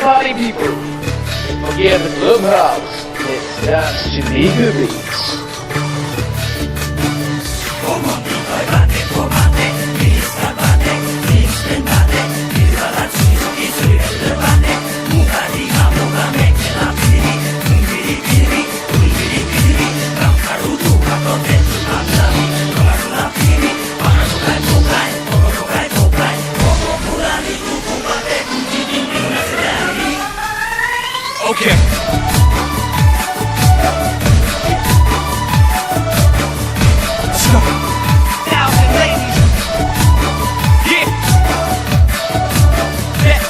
party people. Forget the clubhouse. Let's dance to nigga beats. Okay. Let's go. Now the ladies. Yeah.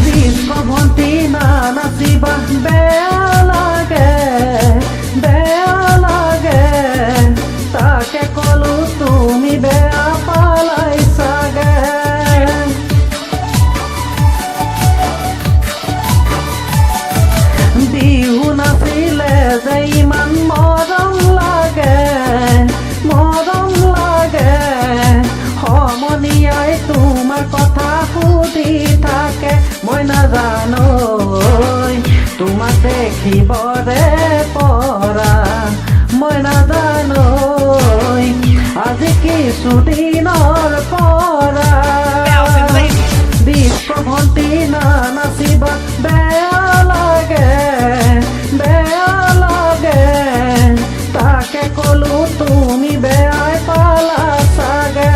Disco Fontina nasiba bea lage take kolu tumi bea palai sage bihu nasile je iman morom lage সমনিয়াই তোমাৰ কথা সুধি থাকে মই নাজানো তোমাক দেখিবৰে পৰা মই নাজানো আজি কিছুদিনৰ পৰা ডিস্কো ভণ্টি নাচিবা বেয়া লাগে তাকে কলো তুমি বেয়াই পালা চাগে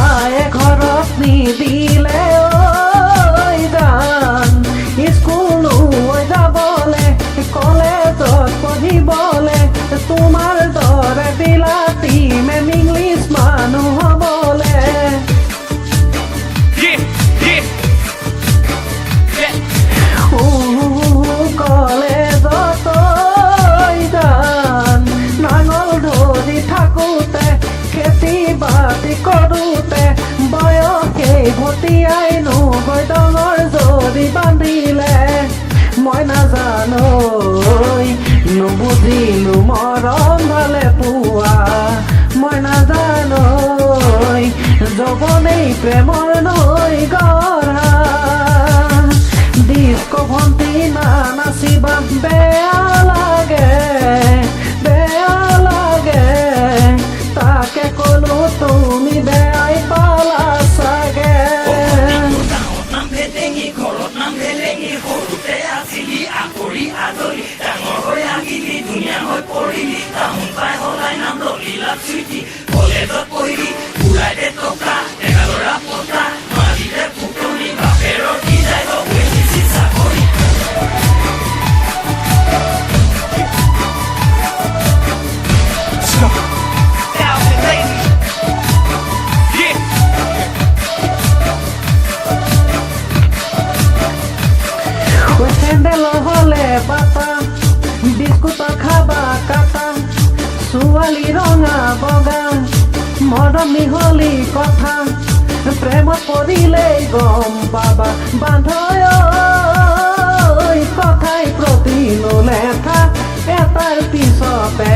আয়ে ঘৰত নিদিলে ঐ গান স্কুল যাবলে কলেজত পঢ়িবলে তোমাৰ দৰে বিলাতী মেম ইংলিছ মানুহ হ'বলে কলেজত গান নাঙল ধৰি থাকোতে খেতি বাতি কৰোতে বয়সে ভটিয়াই নগৈ ডাঙৰ যদি বান্ধিলে মই নাজানো নুবুজিলো মৰম ভালে পোৱা মই নাজানো যৌৱনেই প্ৰেমৰ নৈ গঢ়া ডিস্কো ভণ্টি নাচিবা বেয়া লাগে তাকে কলো তুমি বেয়াই পালা চাগে Let's go. Now the ladies. Yeah. Sandal হলে পাতা বিস্কুট খাবা কাটা ছোৱালী ৰঙা বগা মৰম মিহলি কথা প্ৰেমত পৰিলেই গম পাবা বান্ধৈ কথাই প্ৰতি লেঠা এটাৰ পিছতে